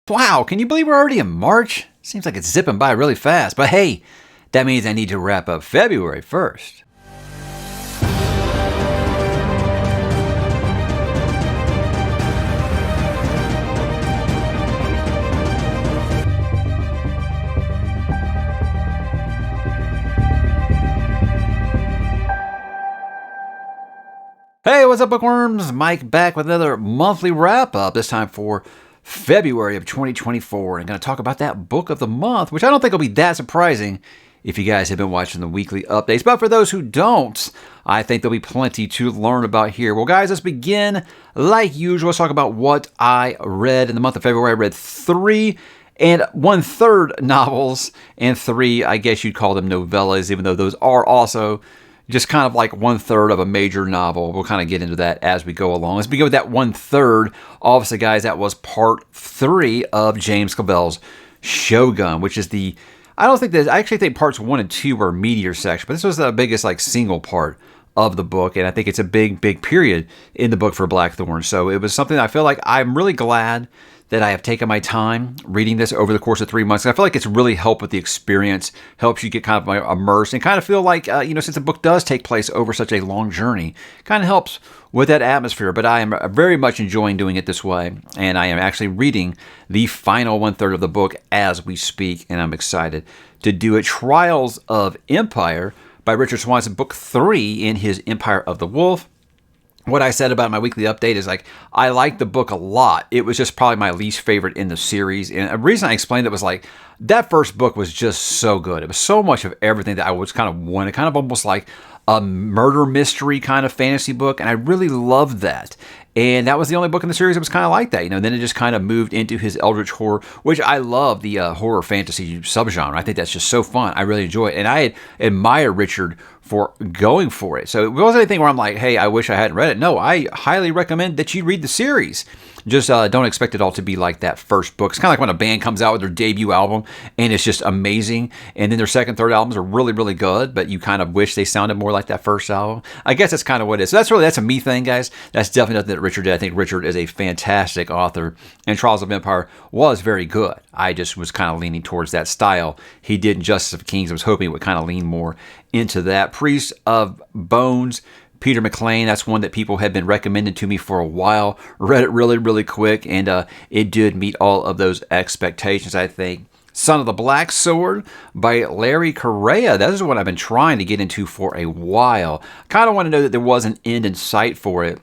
Wow, can you believe we're already in March? Seems like it's zipping by really fast. But hey, that means I need to wrap up February first. Hey, what's up, bookworms? Mike back with another monthly wrap-up, this time for February of 2024. And I'm going to talk about that book of the month, which I don't think will be that surprising if you guys have been watching the weekly updates. But for those who don't, I think there'll be plenty to learn about here. Well, guys, let's begin like usual. Let's talk about what I read in the month of February. I read 3 1/3 novels and 3, I guess you'd call them novellas, even though those are also just kind of like 1/3 of a major novel. We'll kind of get into that as we go along. Let's begin with that 1/3. Obviously, guys, that was part 3 of James Clavell's Shogun, which is I actually think parts 1 and 2 were a meteor section, but this was the biggest single part of the book, and I think it's a big period in the book for Blackthorn. So it was something I feel like I'm really glad that I have taken my time reading this over the course of 3 months. I feel like it's really helped with the experience, helps you get kind of immersed, and kind of feel like, since the book does take place over such a long journey, kind of helps with that atmosphere. But I am very much enjoying doing it this way, and I am actually reading the final 1/3 of the book as we speak, and I'm excited to do it. Trials of Empire by Richard Swanson, book 3 in his Empire of the Wolf. What I said about my weekly update is I liked the book a lot. It was just probably my least favorite in the series. And a reason I explained it was that first book was just so good. It was so much of everything that I was kind of wanted, kind of almost like a murder mystery kind of fantasy book. And I really loved that. And that was the only book in the series that was kind of like that. Then it just kind of moved into his Eldritch horror, which I love, the horror fantasy subgenre. I think that's just so fun. I really enjoy it. And I admire Richard for going for it. So it wasn't anything where I'm like, hey, I wish I hadn't read it. No, I highly recommend that you read the series. Just don't expect it all to be like that first book. It's kind of like when a band comes out with their debut album and it's just amazing. And then their second, third albums are really, really good, but you kind of wish they sounded more like that first album. I guess that's kind of what it is. So that's a me thing, guys. That's definitely nothing that Richard did. I think Richard is a fantastic author, and Trials of Empire was very good. I just was kind of leaning towards that style. He did in Justice of Kings. I was hoping it would kind of lean more into that. Priest of Bones, Peter McLean, that's one that people had been recommending to me for a while. Read it really, really quick, and it did meet all of those expectations, I think. Son of the Black Sword by Larry Correia. That is what I've been trying to get into for a while. Kind of want to know that there was an end in sight for it.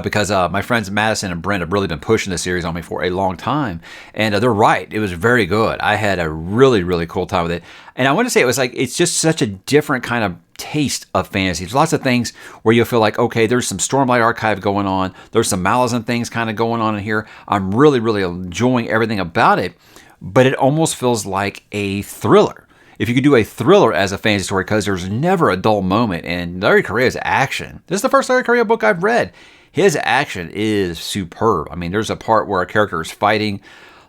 Because my friends Madison and Brent have really been pushing this series on me for a long time. And they're right. It was very good. I had a really, really cool time with it. And I want to say it's just such a different kind of taste of fantasy. There's lots of things where you'll feel like, okay, there's some Stormlight Archive going on. There's some Malazan things kind of going on in here. I'm really, really enjoying everything about it. But it almost feels like a thriller. If you could do a thriller as a fantasy story, because there's never a dull moment. And Larry Correia's action. This is the first Larry Correia book I've read. His action is superb. I mean, there's a part where a character is fighting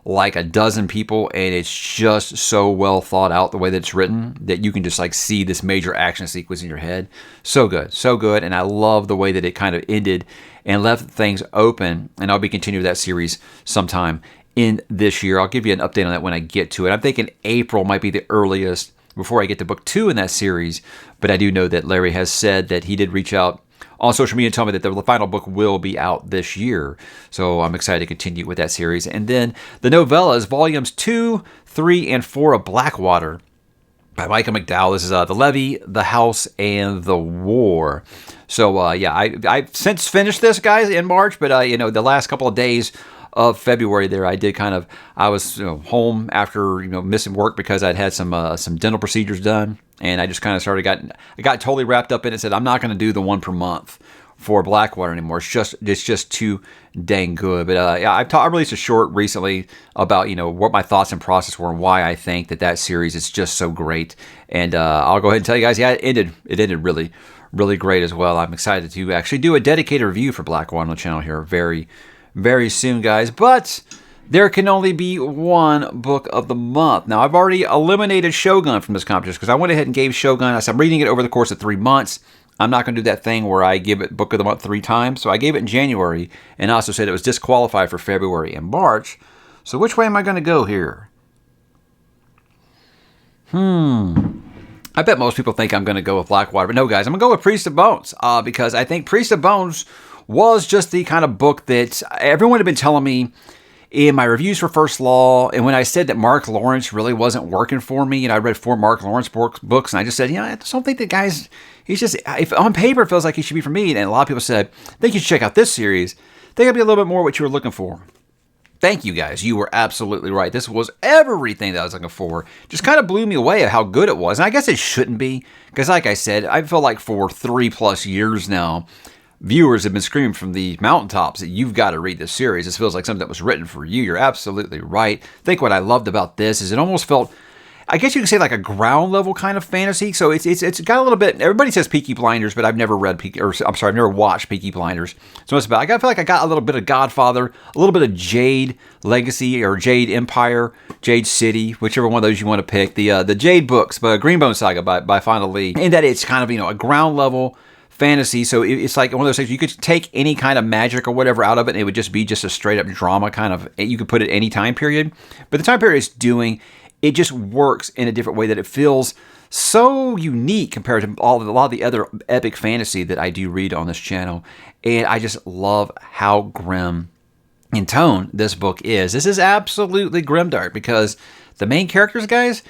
like a dozen people, and it's just so well thought out the way that it's written that you can just see this major action sequence in your head. So good. And I love the way that it kind of ended and left things open. And I'll be continuing that series sometime in this year. I'll give you an update on that when I get to it. I'm thinking April might be the earliest before I get to book 2 in that series. But I do know that Larry has said that he did reach out on social media and tell me that the final book will be out this year. So I'm excited to continue with that series. And then the novellas, volumes 2, 3, and 4 of Blackwater by Micah McDowell. This is The Levy, The House, and The War. So I've since finished this, guys, in March, but the last couple of days of February there, I was home after missing work because I'd had some dental procedures done, and I just kind of I got totally wrapped up in it. And said I'm not going to do the one per month for Blackwater anymore. It's just too dang good. But I released a short recently about what my thoughts and process were and why I think that series is just so great. And I'll go ahead and tell you guys, it ended really, really great as well. I'm excited to actually do a dedicated review for Blackwater on the channel here very, very soon, guys. But there can only be one book of the month. Now, I've already eliminated Shogun from this competition because I went ahead and gave Shogun, I said I'm reading it over the course of 3 months. I'm not going to do that thing where I give it book of the month 3 times. So I gave it in January and also said it was disqualified for February and March. So which way am I going to go here? I bet most people think I'm going to go with Blackwater, but no, guys, I'm going to go with Priest of Bones because I think Priest of Bones was just the kind of book that everyone had been telling me in my reviews for First Law, and when I said that Mark Lawrence really wasn't working for me, and I read 4 Mark Lawrence books, and I just said, I just don't think the guy's, he's just, if on paper it feels like he should be for me, and a lot of people said, I think you should check out this series. I think it'll be a little bit more what you were looking for. Thank you, guys. You were absolutely right. This was everything that I was looking for. Just kind of blew me away at how good it was. And I guess it shouldn't be, because like I said, I feel like for 3+ years now, viewers have been screaming from the mountaintops that you've got to read this series. This feels like something that was written for you. You're absolutely right. I think what I loved about this is it almost felt, I guess you could say, like a ground level kind of fantasy. So it's got a little bit, everybody says Peaky Blinders, but I've never read I've never watched Peaky Blinders. So it's about, I feel like I got a little bit of Godfather, a little bit of Jade Legacy or Jade Empire, Jade City, whichever one of those you want to pick. The Jade books, Greenbone Saga by Final Lee. And that it's kind of, a ground level fantasy, so it's like one of those things you could take any kind of magic or whatever out of it, and it would just be just a straight up drama kind of, you could put it any time period, but the time period it's doing, it just works in a different way that it feels so unique compared to a lot of the other epic fantasy that I do read on this channel, and I just love how grim in tone this book is. This is absolutely grimdark because the main characters, guys,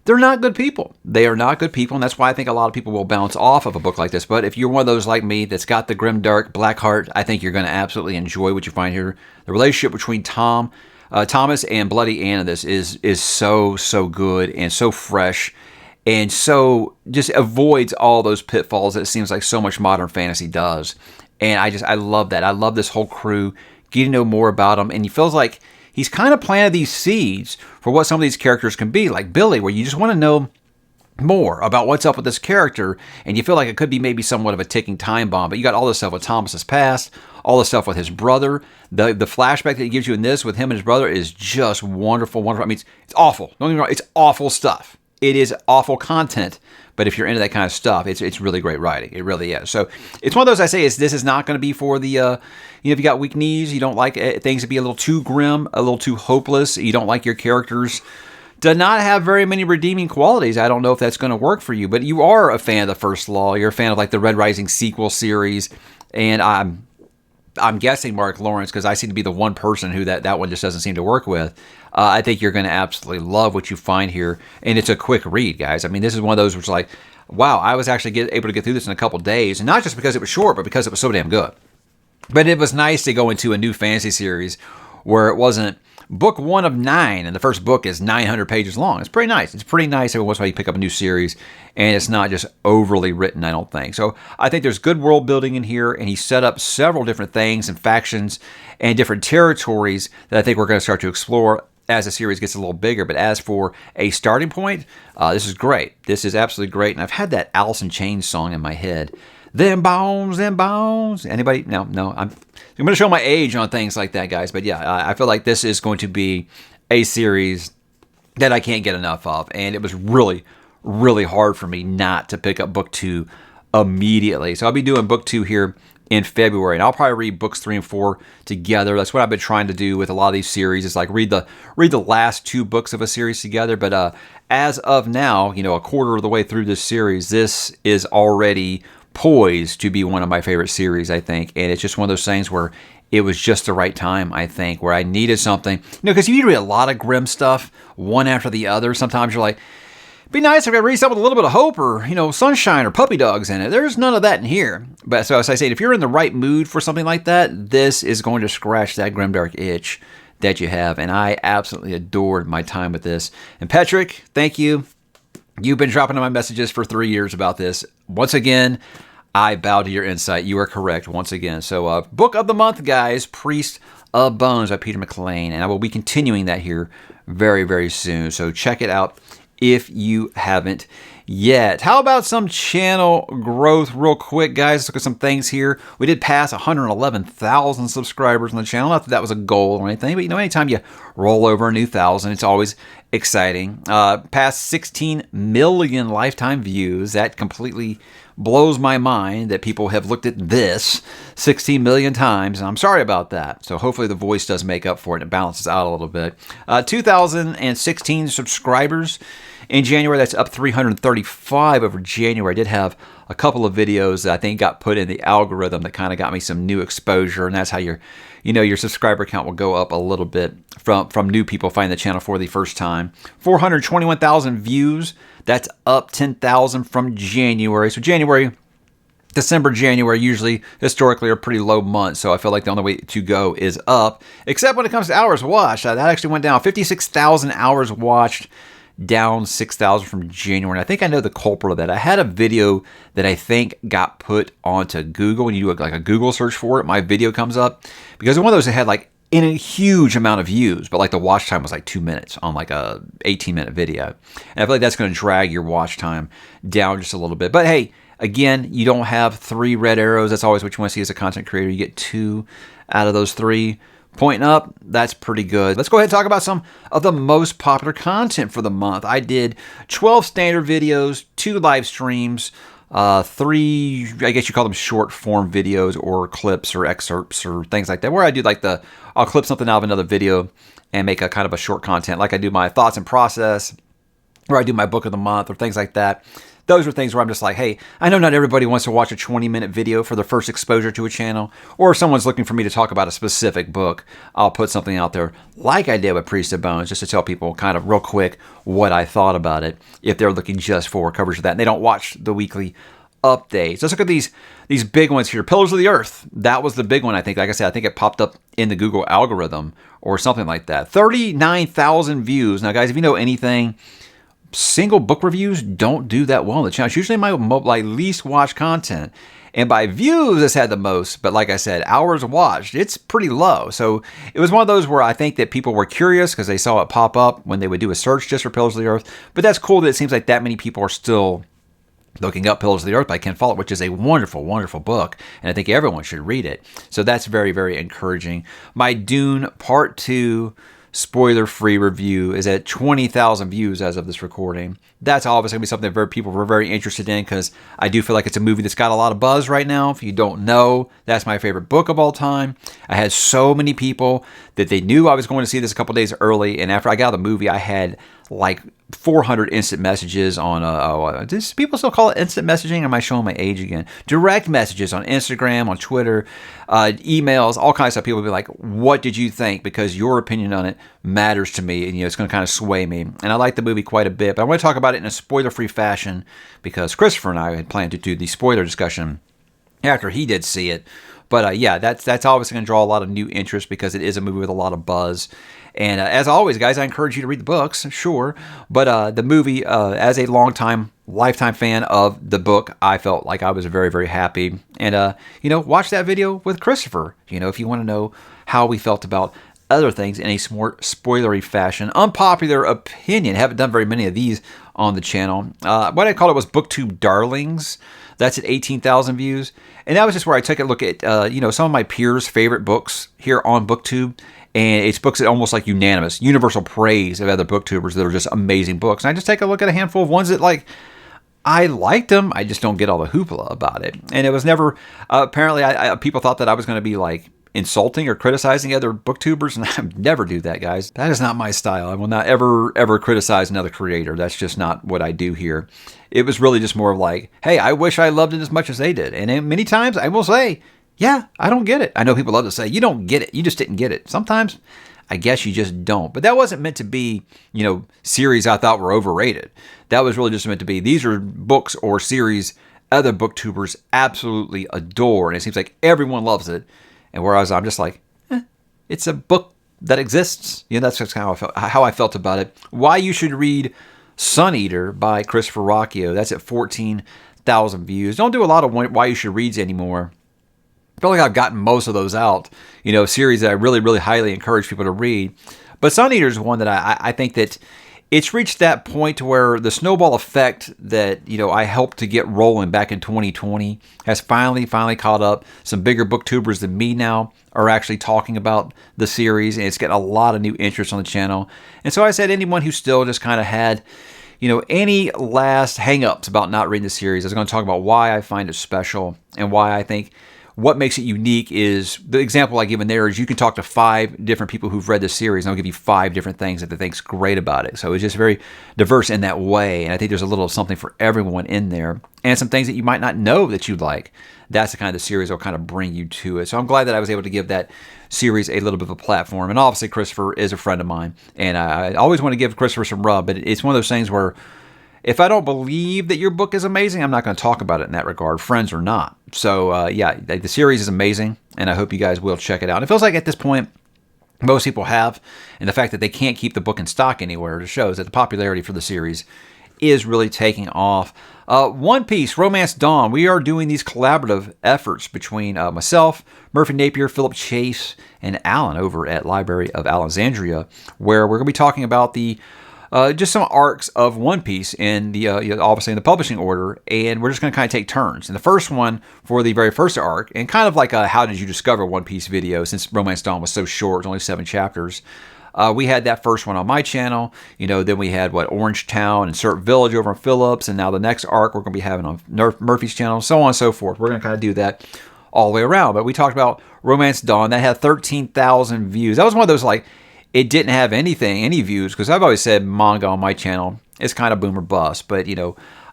they're not good people. They are not good people, and that's why I think a lot of people will bounce off of a book like this. But if you're one of those like me that's got the grim, dark, black heart, I think you're going to absolutely enjoy what you find here. The relationship between Thomas and Bloody Ann in this is so good and so fresh and so just avoids all those pitfalls that it seems like so much modern fantasy does. And I love that. I love this whole crew, getting to know more about them, and he feels like he's kind of planted these seeds for what some of these characters can be, like Billy, where you just want to know more about what's up with this character, and you feel like it could be maybe somewhat of a ticking time bomb. But you got all this stuff with Thomas's past, all this stuff with his brother. The flashback that he gives you in this with him and his brother is just wonderful. I mean, it's awful. Don't get me wrong, it's awful stuff. It is awful content. But if you're into that kind of stuff, it's really great writing. It really is. So it's one of those I say this is not going to be for the, if you got weak knees, you don't like things to be a little too grim, a little too hopeless, you don't like your characters to not have very many redeeming qualities. I don't know if that's going to work for you, but you are a fan of the First Law. You're a fan of like the Red Rising sequel series, and I'm guessing Mark Lawrence, because I seem to be the one person who that one just doesn't seem to work with. I think you're going to absolutely love what you find here, and it's a quick read, guys. I mean, this is one of those which is like, wow, I was actually able to get through this in a couple days, and not just because it was short, but because it was so damn good. But it was nice to go into a new fantasy series where it wasn't book 1 of 9, and the first book is 900 pages long. It's pretty nice. It's pretty nice every once in a while you pick up a new series, and it's not just overly written, I don't think. So I think there's good world building in here, and he set up several different things and factions and different territories that I think we're going to start to explore as the series gets a little bigger. But as for a starting point, this is great. This is absolutely great, and I've had that Alice in Chains song in my head. Them bones, them bones. Anybody? No. I'm going to show my age on things like that, guys. But yeah, I feel like this is going to be a series that I can't get enough of. And it was really, really hard for me not to pick up book 2 immediately. So I'll be doing book 2 here in February, and I'll probably read books 3 and 4 together. That's what I've been trying to do with a lot of these series. It's like read the last 2 books of a series together. But as of now, a quarter of the way through this series, this is already poised to be one of my favorite series, I think. And it's just one of those things where it was just the right time, I think, where I needed something. Because you read a lot of grim stuff, one after the other. Sometimes you're like, it'd be nice if I read something with a little bit of hope or, sunshine or puppy dogs in it. There's none of that in here. But so as I say, if you're in the right mood for something like that, this is going to scratch that grimdark itch that you have. And I absolutely adored my time with this. And Patrick, thank you. You've been dropping in my messages for 3 years about this. Once again, I bow to your insight. You are correct once again. So book of the month, guys, Priest of Bones by Peter McLean. And I will be continuing that here very, very soon. So check it out if you haven't yet. How about some channel growth real quick, guys? Let's look at some things here. We did pass 111,000 subscribers on the channel. Not that that was a goal or anything, but anytime you roll over a new 1,000, it's always exciting. Past 16 million lifetime views. That completely blows my mind that people have looked at this 16 million times, and I'm sorry about that. So hopefully the voice does make up for it and it balances out a little bit. 2016 subscribers in January. That's up 335 over January. I did have a couple of videos that I think got put in the algorithm that kind of got me some new exposure, and that's how your subscriber count will go up a little bit from new people finding the channel for the first time. 421,000 views. That's up 10,000 from January. So December, January usually historically are pretty low months, so I feel like the only way to go is up, except when it comes to hours watched. That actually went down. 56,000 hours watched, down 6,000 from January. And I think I know the culprit of that. I had a video that I think got put onto Google. When you do like a Google search for it, my video comes up because one of those that had like in a huge amount of views, but like the watch time was like 2 minutes on like a 18-minute video. And I feel like that's going to drag your watch time down just a little bit. But hey, again, you don't have 3 red arrows. That's always what you want to see as a content creator. You get 2 out of those 3 pointing up. That's pretty good. Let's go ahead and talk about some of the most popular content for the month. I did 12 standard videos, 2 live streams, 3, I guess you call them short form videos or clips or excerpts or things like that, where I do like I'll clip something out of another video and make a kind of a short content, like I do my thoughts and process, or I do my book of the month or things like that. Those are things where I'm just like, hey, I know not everybody wants to watch a 20-minute video for their first exposure to a channel, or if someone's looking for me to talk about a specific book, I'll put something out there like I did with Priest of Bones, just to tell people kind of real quick what I thought about it, if they're looking just for coverage of that and they don't watch the weekly updates. Let's look at these big ones here. Pillars of the Earth. That was the big one, I think. Like I said, I think it popped up in the Google algorithm or something like that. 39,000 views. Now, guys, if you know anything, single book reviews don't do that well on the channel. It's usually my least watched content. And by views, it's had the most. But like I said, hours watched, it's pretty low. So it was one of those where I think that people were curious because they saw it pop up when they would do a search just for Pillars of the Earth. But that's cool that it seems like that many people are still looking up Pillars of the Earth by Ken Follett, which is a wonderful, wonderful book. And I think everyone should read it. So that's very, very encouraging. My Dune Part 2 spoiler-free review is at 20,000 views as of this recording. That's obviously going to be something that people were very interested in because I do feel like it's a movie that's got a lot of buzz right now. If you don't know, that's my favorite book of all time. I had so many people that they knew I was going to see this a couple days early, and after I got out of the movie, I had like 400 instant messages on, does people still call it instant messaging? Am I showing my age again? Direct messages on Instagram, on Twitter, emails, all kinds of stuff. People will be like, what did you think? Because your opinion on it matters to me, and it's going to kind of sway me. And I like the movie quite a bit, but I want to talk about it in a spoiler-free fashion because Christopher and I had planned to do the spoiler discussion after he did see it. But yeah, that's obviously going to draw a lot of new interest because it is a movie with a lot of buzz. And as always, guys, I encourage you to read the books, sure. But the movie, as a lifetime fan of the book, I felt like I was very, very happy. And, watch that video with Christopher, if you want to know how we felt about other things in a more spoilery fashion. Unpopular opinion. Haven't done very many of these on the channel. What I called it was BookTube Darlings. That's at 18,000 views. And that was just where I took a look at, some of my peers' favorite books here on BookTube. And it's books that almost like unanimous, universal praise of other booktubers that are just amazing books. And I just take a look at a handful of ones that, I liked them. I just don't get all the hoopla about it. And it was never, apparently, people thought that I was going to be, insulting or criticizing other booktubers, and I never do that, guys. That is not my style. I will not ever criticize another creator. That's just not what I do here. It was really just more of like, hey, I wish I loved it as much as they did. And many times I will say, yeah, I don't get it. I know people love to say, you don't get it. You just didn't get it. Sometimes I guess you just don't. But that wasn't meant to be, series I thought were overrated. That was really just meant to be, these are books or series other booktubers absolutely adore. And it seems like everyone loves it. And whereas I'm just like, it's a book that exists. That's just how I felt about it. Why you should read Sun Eater by Christopher Rocchio. That's at 14,000 views. Don't do a lot of why you should reads anymore. I feel like I've gotten most of those out. Series that I really, really highly encourage people to read. But Sun Eater is one that I think that it's reached that point where the snowball effect that, I helped to get rolling back in 2020 has finally caught up. Some bigger booktubers than me now are actually talking about the series, and it's getting a lot of new interest on the channel. And so I said anyone who still just kind of had, any last hang-ups about not reading the series. I was going to talk about why I find it special and why I think what makes it unique is the example I give in there is you can talk to 5 different people who've read the series and they'll give you 5 different things that they think's great about it. So it's just very diverse in that way. And I think there's a little something for everyone in there and some things that you might not know that you'd like. That's the kind of the series that will kind of bring you to it. So I'm glad that I was able to give that series a little bit of a platform. And obviously Christopher is a friend of mine. And I always want to give Christopher some rub, but it's one of those things where if I don't believe that your book is amazing, I'm not going to talk about it in that regard, friends or not. So, the series is amazing, and I hope you guys will check it out. And it feels like at this point, most people have, and the fact that they can't keep the book in stock anywhere just shows that the popularity for the series is really taking off. One Piece, Romance Dawn, we are doing these collaborative efforts between myself, Murphy Napier, Philip Chase, and Alan over at Library of Alexandria, where we're going to be talking about the just some arcs of One Piece in the obviously in the publishing order, and we're just going to kind of take turns. And the first one for the very first arc, and kind of like a how did you discover One Piece video, since Romance Dawn was so short, it's only 7 chapters. We had that first one on my channel. Then we had Orange Town and Cert Village over on Phillips, and now the next arc we're going to be having on Murphy's channel, so on and so forth. We're going to kind of do that all the way around. But we talked about Romance Dawn that had 13,000 views. That was one of those it didn't have any views, because I've always said manga on my channel is kind of boom or bust. But,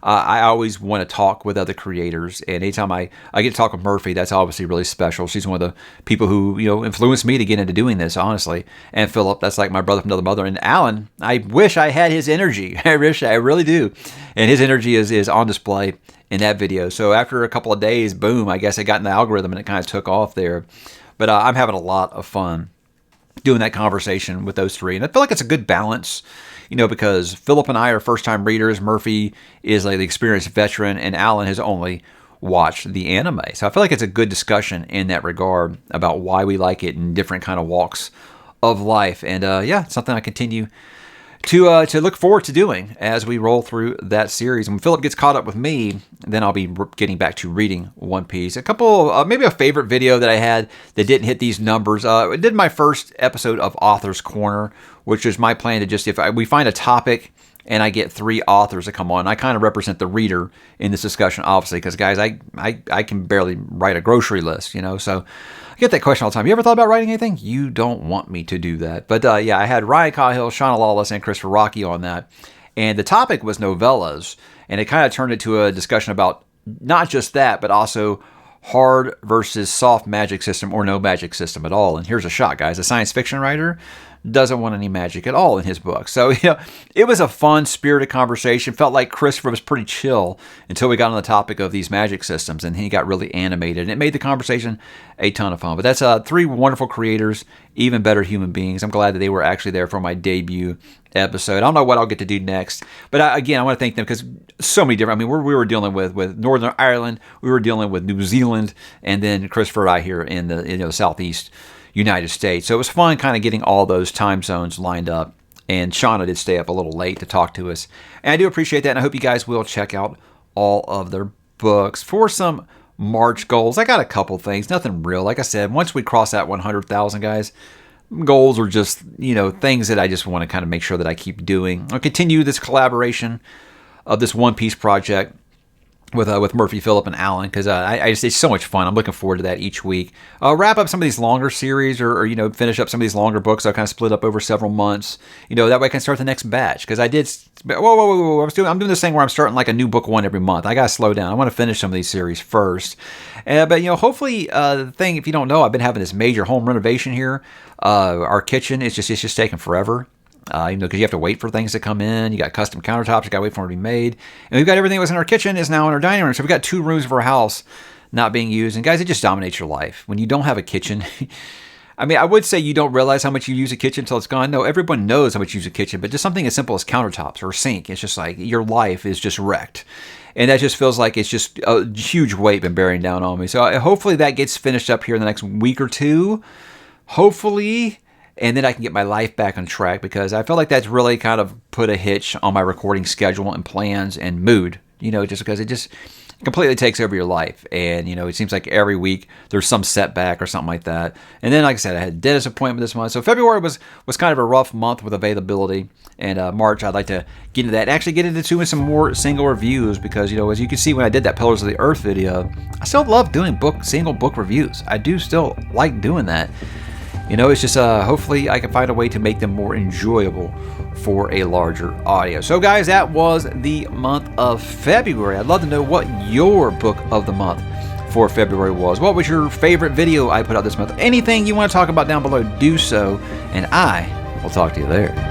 I always want to talk with other creators. And anytime I get to talk with Murphy, that's obviously really special. She's one of the people who, influenced me to get into doing this, honestly. And Philip, that's like my brother from another mother. And Alan, I wish I had his energy. I really do. And his energy is on display in that video. So after a couple of days, boom, I guess I got in the algorithm and it kind of took off there. But I'm having a lot of fun doing that conversation with those 3. And I feel like it's a good balance, because Philip and I are first-time readers. Murphy is the experienced veteran, and Alan has only watched the anime. So I feel like it's a good discussion in that regard about why we like it in different kind of walks of life. And it's something I continue to look forward to doing as we roll through that series. And when Philip gets caught up with me, then I'll be getting back to reading One Piece. A couple, maybe a favorite video that I had that didn't hit these numbers. I did my first episode of Author's Corner, which is my plan to just, we find a topic and I get 3 authors that come on. I kind of represent the reader in this discussion, obviously, because guys, I can barely write a grocery list, so I get that question all the time. You ever thought about writing anything? You don't want me to do that. But I had Ryan Cahill, Shauna Lawless, and Christopher Rocky on that. And the topic was novellas. And it kind of turned into a discussion about not just that, but also hard versus soft magic system or no magic system at all. And here's a shock, guys. A science fiction writer doesn't want any magic at all in his book. So, it was a fun, spirited conversation. Felt like Christopher was pretty chill until we got on the topic of these magic systems, and he got really animated, and it made the conversation a ton of fun. But that's 3 wonderful creators, even better human beings. I'm glad that they were actually there for my debut episode. I don't know what I'll get to do next, but again, I want to thank them because so many different, we were dealing with Northern Ireland, we were dealing with New Zealand, and then Christopher and I here in the Southeast United States. So it was fun kind of getting all those time zones lined up. And Shauna did stay up a little late to talk to us. And I do appreciate that. And I hope you guys will check out all of their books. For some March goals, I got a couple things. Nothing real. Like I said, once we cross that 100,000, guys, goals are just, things that I just want to kind of make sure that I keep doing. I'll continue this collaboration of this One Piece project with Murphy, Philip, and Alan, because it's so much fun. I'm looking forward to that each week. I'll wrap up some of these longer series or finish up some of these longer books. I'll kind of split up over several months. That way I can start the next batch, because I did... Whoa. I'm doing this thing where I'm starting like a new book one every month. I got to slow down. I want to finish some of these series first. But hopefully, the thing, if you don't know, I've been having this major home renovation here. Our kitchen, it's just taking forever. Because you have to wait for things to come in. You got custom countertops. You got to wait for them to be made. And we've got everything that was in our kitchen is now in our dining room. So we've got 2 rooms of our house not being used. And guys, it just dominates your life. When you don't have a kitchen, I would say you don't realize how much you use a kitchen until it's gone. No, everyone knows how much you use a kitchen. But just something as simple as countertops or a sink, it's just like your life is just wrecked. And that just feels like it's just a huge weight been bearing down on me. So hopefully that gets finished up here in the next week or 2. Hopefully... And then I can get my life back on track, because I feel like that's really kind of put a hitch on my recording schedule and plans and mood, just because completely takes over your life. And, you know, it seems like every week there's some setback or something like that. And then, like I said, I had a dentist appointment this month. So February was kind of a rough month with availability. And March, I'd like to get into that and actually get into some more single reviews because, you know, as you can see when I did that Pillars of the Earth video, I still love doing single book reviews. I do still like doing that. You know, it's just hopefully I can find a way to make them more enjoyable for a larger audience. So guys, that was the month of February. I'd love to know what your book of the month for February was. What was your favorite video I put out this month? Anything you want to talk about down below, do so, and I will talk to you there.